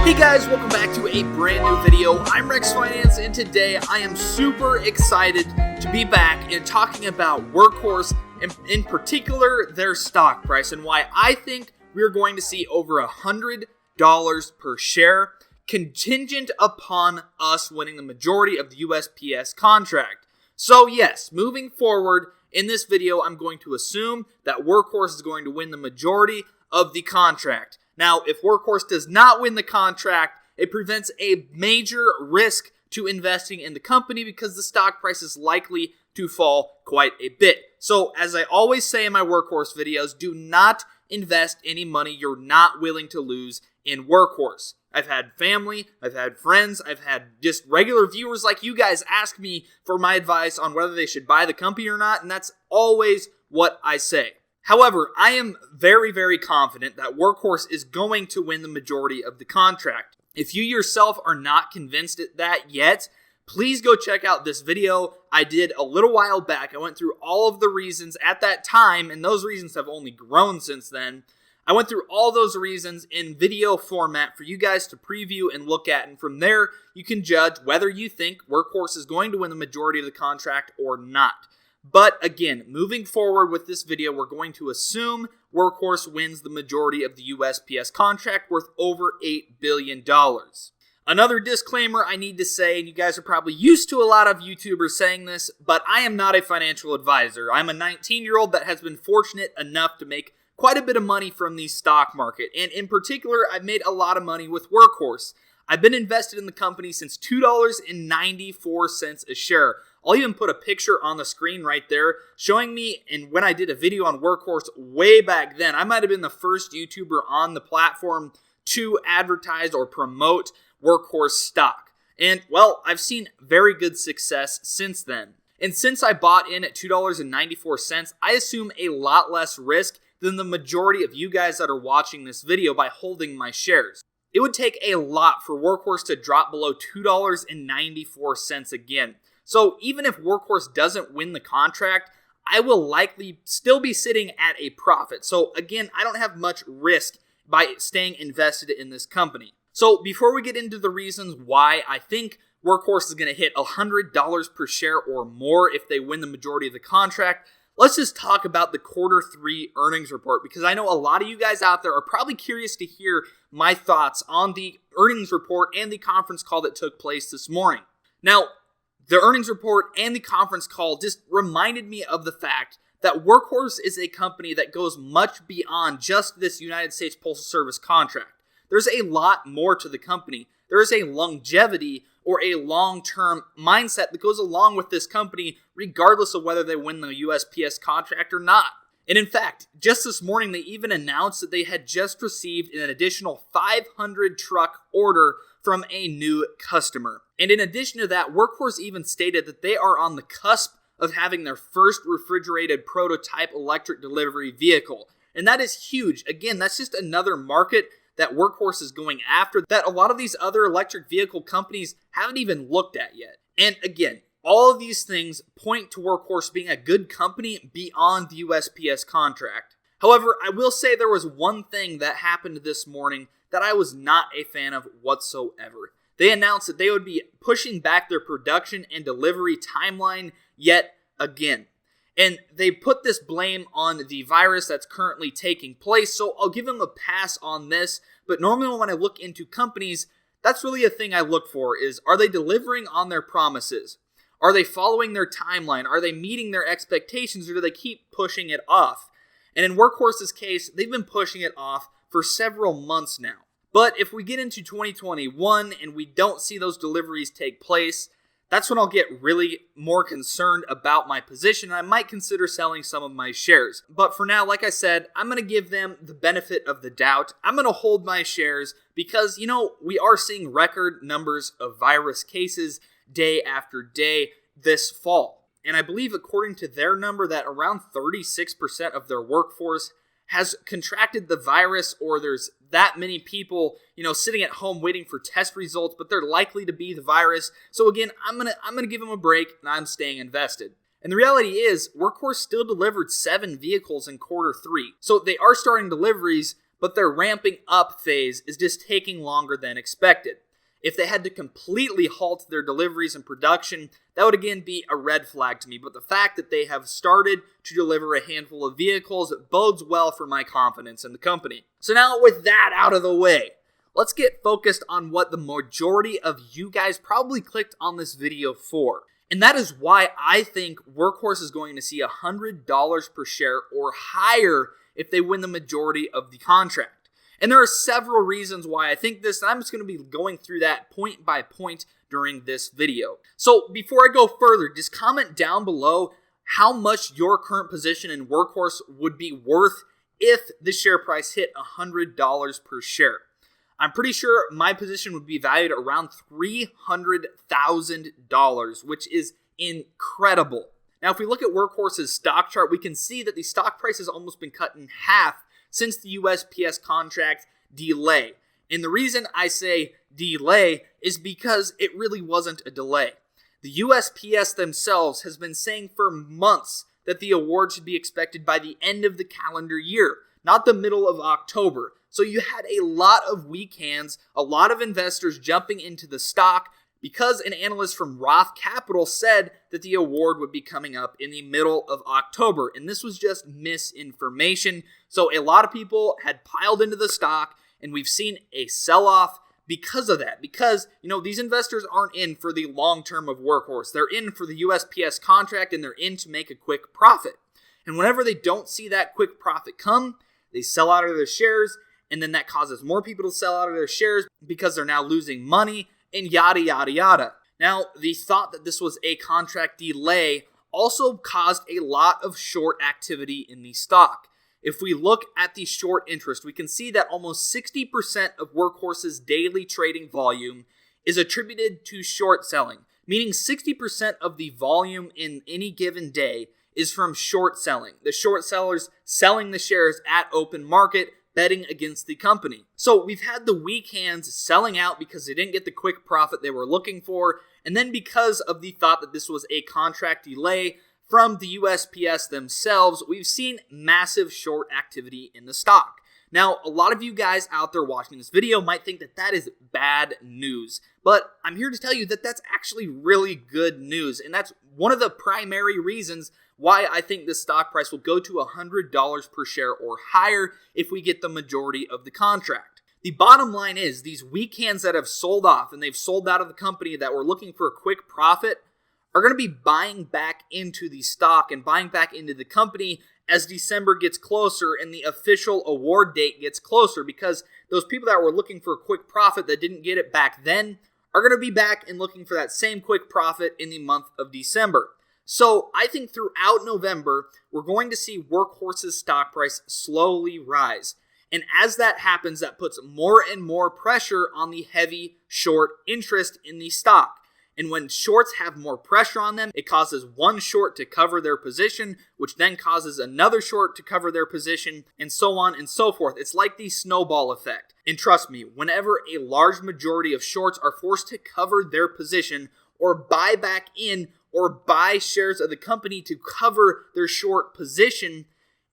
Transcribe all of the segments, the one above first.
Hey guys, welcome back to a brand new video. I'm RexFinance, and today I am super excited to be back and talking about Workhorse, and in particular their stock price, and why I think we're going to see over $100 per share, contingent upon us winning the majority of the USPS contract. So yes, moving forward in this video, I'm going to assume that Workhorse is going to win the majority of the contract. Now, if Workhorse does not win the contract, it presents a major risk to investing in the company because the stock price is likely to fall quite a bit. So, as I always say in my Workhorse videos, do not invest any money you're not willing to lose in Workhorse. I've had family, I've had friends, I've had just regular viewers like you guys ask me for my advice on whether they should buy the company or not, and that's always what I say. However, I am very, very confident that Workhorse is going to win the majority of the contract. If you yourself are not convinced of that yet, please go check out this video I did a little while back. I went through all of the reasons at that time, and those reasons have only grown since then. I went through all those reasons in video format for you guys to preview and look at, and from there, you can judge whether you think Workhorse is going to win the majority of the contract or not. But again, moving forward with this video, we're going to assume Workhorse wins the majority of the USPS contract worth over $8 billion. Another disclaimer I need to say, and you guys are probably used to a lot of YouTubers saying this, but I am not a financial advisor. I'm a 19-year-old that has been fortunate enough to make quite a bit of money from the stock market. And in particular, I've made a lot of money with Workhorse. I've been invested in the company since $2.94 a share. I'll even put a picture on the screen right there showing me, and when I did a video on Workhorse way back then, I might have been the first YouTuber on the platform to advertise or promote Workhorse stock. And, well, I've seen very good success since then. And since I bought in at $2.94, I assume a lot less risk than the majority of you guys that are watching this video by holding my shares. It would take a lot for Workhorse to drop below $2.94 again. So even if Workhorse doesn't win the contract, I will likely still be sitting at a profit. So again, I don't have much risk by staying invested in this company. So before we get into the reasons why I think Workhorse is going to hit $100 per share or more if they win the majority of the contract, let's just talk about the Q3 earnings report, because I know a lot of you guys out there are probably curious to hear my thoughts on the earnings report and the conference call that took place this morning. Now, the earnings report and the conference call just reminded me of the fact that Workhorse is a company that goes much beyond just this United States Postal Service contract. There's a lot more to the company. There is a longevity or a long-term mindset that goes along with this company regardless of whether they win the USPS contract or not. And in fact, just this morning they even announced that they had just received an additional 500 truck order from a new customer. And in addition to that, Workhorse even stated that they are on the cusp of having their first refrigerated prototype electric delivery vehicle. And that is huge. Again, that's just another market that Workhorse is going after that a lot of these other electric vehicle companies haven't even looked at yet. And again, all of these things point to Workhorse being a good company beyond the USPS contract. However, I will say there was one thing that happened this morning that I was not a fan of whatsoever. They announced that they would be pushing back their production and delivery timeline yet again. And they put this blame on the virus that's currently taking place, so I'll give them a pass on this. But normally when I look into companies, that's really a thing I look for is, are they delivering on their promises? Are they following their timeline? Are they meeting their expectations, or do they keep pushing it off? And in Workhorse's case, they've been pushing it off for several months now. But if we get into 2021 and we don't see those deliveries take place, that's when I'll get really more concerned about my position, and I might consider selling some of my shares. But for now, like I said, I'm going to give them the benefit of the doubt. I'm going to hold my shares because, we are seeing record numbers of virus cases day after day this fall. And I believe according to their number that around 36% of their workforce has contracted the virus, or there's that many people, sitting at home waiting for test results, but they're likely to be the virus. So again, I'm gonna give them a break, and I'm staying invested. And the reality is, Workhorse still delivered 7 vehicles in Q3. So they are starting deliveries, but their ramping up phase is just taking longer than expected. If they had to completely halt their deliveries and production, that would again be a red flag to me. But the fact that they have started to deliver a handful of vehicles bodes well for my confidence in the company. So now with that out of the way, let's get focused on what the majority of you guys probably clicked on this video for. And that is why I think Workhorse is going to see $100 per share or higher if they win the majority of the contract. And there are several reasons why I think this, and I'm just going to be going through that point by point during this video. So before I go further, just comment down below how much your current position in Workhorse would be worth if the share price hit $100 per share. I'm pretty sure my position would be valued around $300,000, which is incredible. Now, if we look at Workhorse's stock chart, we can see that the stock price has almost been cut in half since the USPS contract delay. And the reason I say delay is because it really wasn't a delay. The USPS themselves has been saying for months that the award should be expected by the end of the calendar year, not the middle of October. So you had a lot of weak hands, a lot of investors jumping into the stock because an analyst from Roth Capital said that the award would be coming up in the middle of October. And this was just misinformation. So a lot of people had piled into the stock, and we've seen a sell-off because of that. Because, these investors aren't in for the long term of Workhorse. They're in for the USPS contract, and they're in to make a quick profit. And whenever they don't see that quick profit come, they sell out of their shares, and then that causes more people to sell out of their shares because they're now losing money, and yada, yada, yada. Now, the thought that this was a contract delay also caused a lot of short activity in the stock. If we look at the short interest, we can see that almost 60% of Workhorse's daily trading volume is attributed to short selling, meaning 60% of the volume in any given day is from short selling. The short sellers selling the shares at open market, betting against the company. So we've had the weak hands selling out because they didn't get the quick profit they were looking for, and then because of the thought that this was a contract delay from the USPS themselves, we've seen massive short activity in the stock. Now, a lot of you guys out there watching this video might think that that is bad news, but I'm here to tell you that that's actually really good news, and that's one of the primary reasons why I think the stock price will go to $100 per share or higher if we get the majority of the contract. The bottom line is these weak hands that have sold off and they've sold out of the company that were looking for a quick profit are going to be buying back into the stock and buying back into the company as December gets closer and the official award date gets closer, because those people that were looking for a quick profit that didn't get it back then are going to be back and looking for that same quick profit in the month of December. So I think throughout November, we're going to see Workhorse's stock price slowly rise. And as that happens, that puts more and more pressure on the heavy short interest in the stock. And when shorts have more pressure on them, it causes one short to cover their position, which then causes another short to cover their position, and so on and so forth. It's like the snowball effect. And trust me, whenever a large majority of shorts are forced to cover their position or buy back in or buy shares of the company to cover their short position,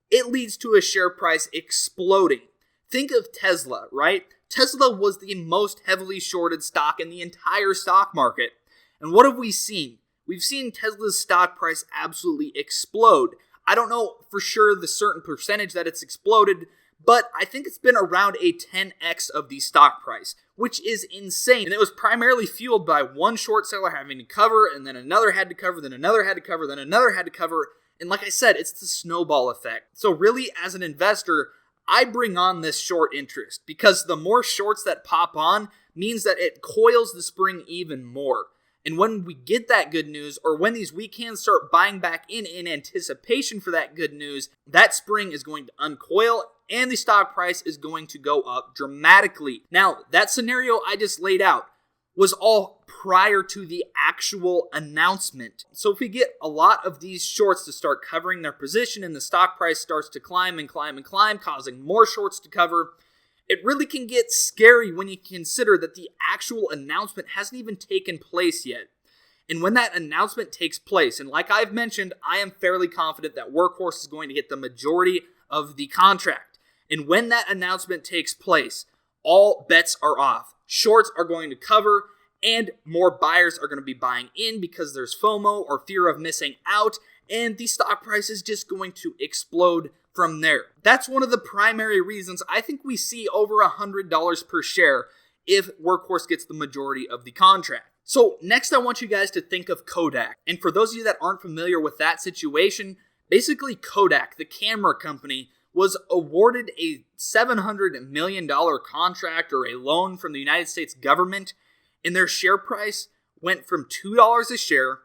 it leads to a share price exploding. Think of Tesla, right? Tesla was the most heavily shorted stock in the entire stock market. And what have we seen? We've seen Tesla's stock price absolutely explode. I don't know for sure the certain percentage that it's exploded, but I think it's been around a 10x of the stock price, which is insane. And it was primarily fueled by one short seller having to cover, and then another had to cover, then another had to cover, then another had to cover. And like I said, it's the snowball effect. So really, as an investor, I bring on this short interest because the more shorts that pop on means that it coils the spring even more. And when we get that good news, or when these weak hands start buying back in anticipation for that good news, that spring is going to uncoil and the stock price is going to go up dramatically. Now, that scenario I just laid out was all prior to the actual announcement. So if we get a lot of these shorts to start covering their position and the stock price starts to climb and climb and climb, causing more shorts to cover, it really can get scary when you consider that the actual announcement hasn't even taken place yet. And when that announcement takes place, and like I've mentioned, I am fairly confident that Workhorse is going to get the majority of the contract. And when that announcement takes place, all bets are off. Shorts are going to cover, and more buyers are going to be buying in because there's FOMO or fear of missing out, and the stock price is just going to explode from there. That's one of the primary reasons I think we see over $100 per share if Workhorse gets the majority of the contract. So next I want you guys to think of Kodak. And for those of you that aren't familiar with that situation, basically Kodak, the camera company, was awarded a $700 million contract or a loan from the United States government, and their share price went from $2 a share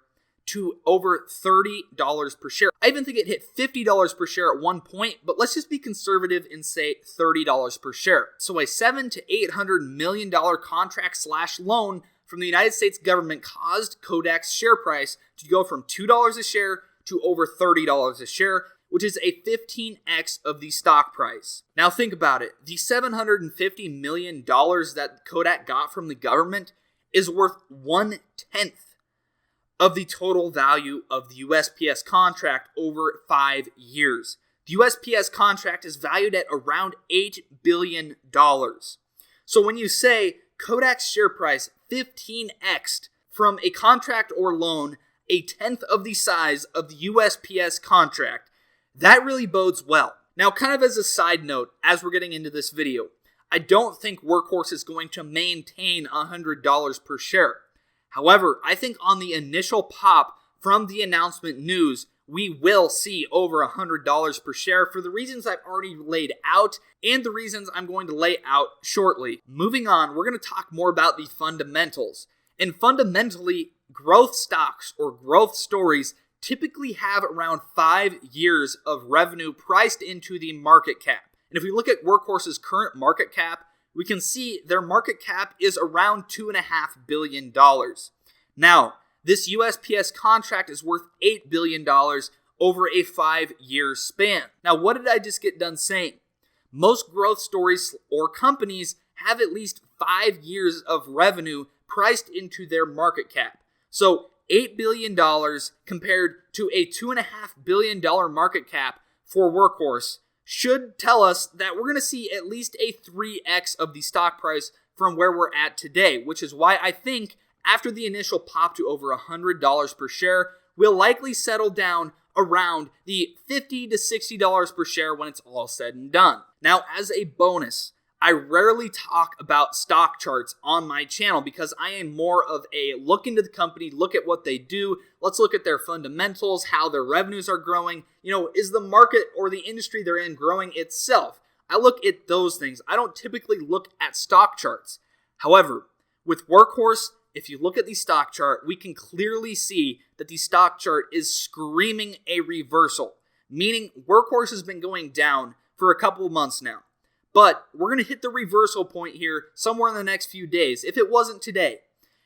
to over $30 per share. I even think it hit $50 per share at one point, but let's just be conservative and say $30 per share. So a $700 to $800 million contract / loan from the United States government caused Kodak's share price to go from $2 a share to over $30 a share, which is a 15x of the stock price. Now think about it. The $750 million that Kodak got from the government is worth 1/10 of the total value of the USPS contract over 5 years. The USPS contract is valued at around $8 billion. So when you say Kodak's share price 15x'd from a contract or loan a tenth of the size of the USPS contract, that really bodes well. Now, kind of as a side note, as we're getting into this video, I don't think Workhorse is going to maintain $100 per share. However, I think on the initial pop from the announcement news, we will see over $100 per share for the reasons I've already laid out and the reasons I'm going to lay out shortly. Moving on, we're going to talk more about the fundamentals. And fundamentally, growth stocks or growth stories typically have around 5 years of revenue priced into the market cap. And if we look at Workhorse's current market cap, we can see their market cap is around $2.5 billion. Now, this USPS contract is worth $8 billion over a 5-year span. Now, what did I just get done saying? Most growth stories or companies have at least 5 years of revenue priced into their market cap. So $8 billion compared to a $2.5 billion market cap for Workhorse should tell us that we're going to see at least a 3x of the stock price from where we're at today, which is why I think after the initial pop to over $100 per share, we'll likely settle down around the $50 to $60 per share when it's all said and done. Now, as a bonus, I rarely talk about stock charts on my channel because I am more of a look into the company, look at what they do, let's look at their fundamentals, how their revenues are growing. Is the market or the industry they're in growing itself? I look at those things. I don't typically look at stock charts. However, with Workhorse, if you look at the stock chart, we can clearly see that the stock chart is screaming a reversal, meaning Workhorse has been going down for a couple of months now. But we're going to hit the reversal point here somewhere in the next few days, if it wasn't today.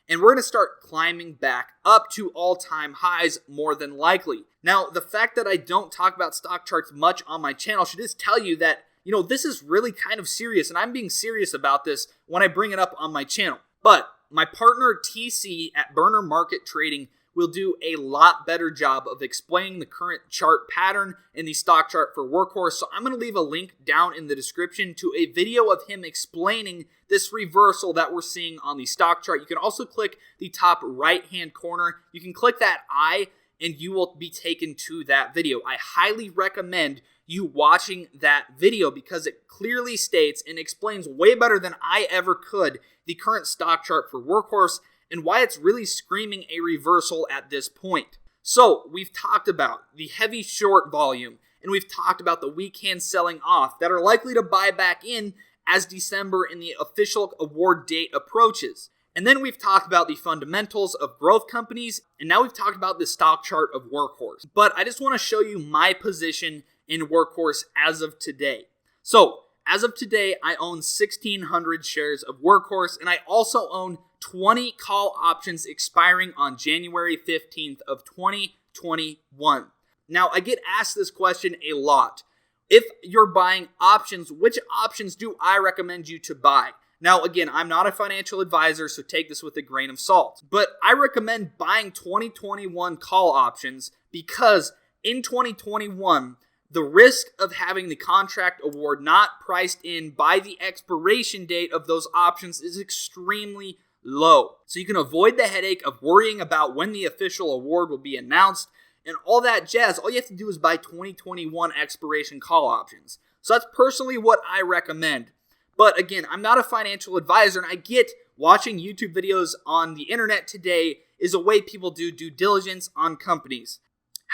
And we're going to start climbing back up to all-time highs more than likely. Now, the fact that I don't talk about stock charts much on my channel should just tell you that, this is really kind of serious, and I'm being serious about this when I bring it up on my channel. But my partner TC at Burner Market Trading will do a lot better job of explaining the current chart pattern in the stock chart for Workhorse. So I'm going to leave a link down in the description to a video of him explaining this reversal that we're seeing on the stock chart. You can also click the top right-hand corner. You can click that I and you will be taken to that video. I highly recommend you watching that video because it clearly states and explains way better than I ever could the current stock chart for Workhorse and why it's really screaming a reversal at this point. So, we've talked about the heavy short volume, and we've talked about the weak hands selling off that are likely to buy back in as December and the official award date approaches. And then we've talked about the fundamentals of growth companies, and now we've talked about the stock chart of Workhorse. But I just want to show you my position in Workhorse as of today. So, as of today, I own 1,600 shares of Workhorse, and I also own 20 call options expiring on January 15th of 2021. Now, I get asked this question a lot. If you're buying options, which options do I recommend you to buy? Now, again, I'm not a financial advisor, so take this with a grain of salt. But I recommend buying 2021 call options because in 2021, the risk of having the contract award not priced in by the expiration date of those options is extremely low. So you can avoid the headache of worrying about when the official award will be announced and all that jazz. All you have to do is buy 2021 expiration call options. So that's personally what I recommend. But again, I'm not a financial advisor, and I get watching YouTube videos on the internet today is a way people do due diligence on companies.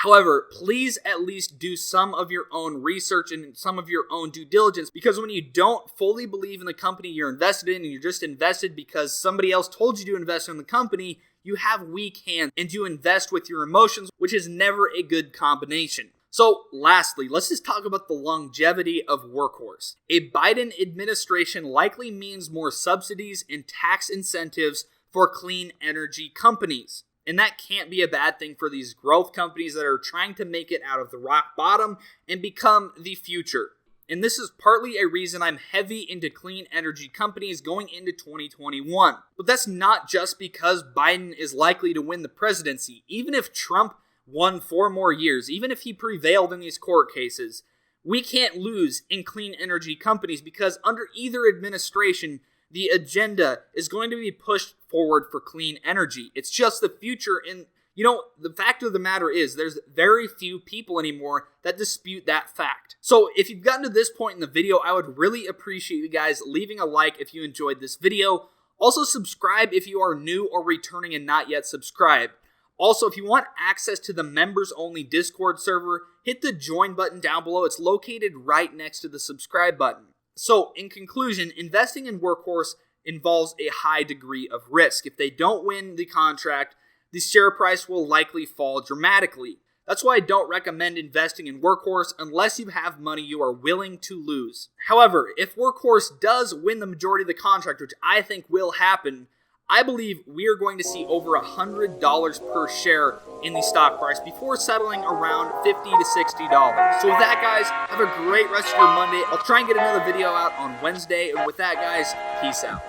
However, please at least do some of your own research and some of your own due diligence, because when you don't fully believe in the company you're invested in and you're just invested because somebody else told you to invest in the company, you have weak hands and you invest with your emotions, which is never a good combination. So lastly, let's just talk about the longevity of Workhorse. A Biden administration likely means more subsidies and tax incentives for clean energy companies. And that can't be a bad thing for these growth companies that are trying to make it out of the rock bottom and become the future. And this is partly a reason I'm heavy into clean energy companies going into 2021. But that's not just because Biden is likely to win the presidency. Even if Trump won 4 more years, even if he prevailed in these court cases, we can't lose in clean energy companies because under either administration, the agenda is going to be pushed forward for clean energy. It's just the future. And, the fact of the matter is there's very few people anymore that dispute that fact. So if you've gotten to this point in the video, I would really appreciate you guys leaving a like if you enjoyed this video. Also subscribe if you are new or returning and not yet subscribed. Also, if you want access to the members-only Discord server, hit the join button down below. It's located right next to the subscribe button. So, in conclusion, investing in Workhorse involves a high degree of risk. If they don't win the contract, the share price will likely fall dramatically. That's why I don't recommend investing in Workhorse unless you have money you are willing to lose. However, if Workhorse does win the majority of the contract, which I think will happen, I believe we are going to see over $100 per share in the stock price before settling around $50 to $60. So with that, guys, have a great rest of your Monday. I'll try and get another video out on Wednesday. And with that, guys, peace out.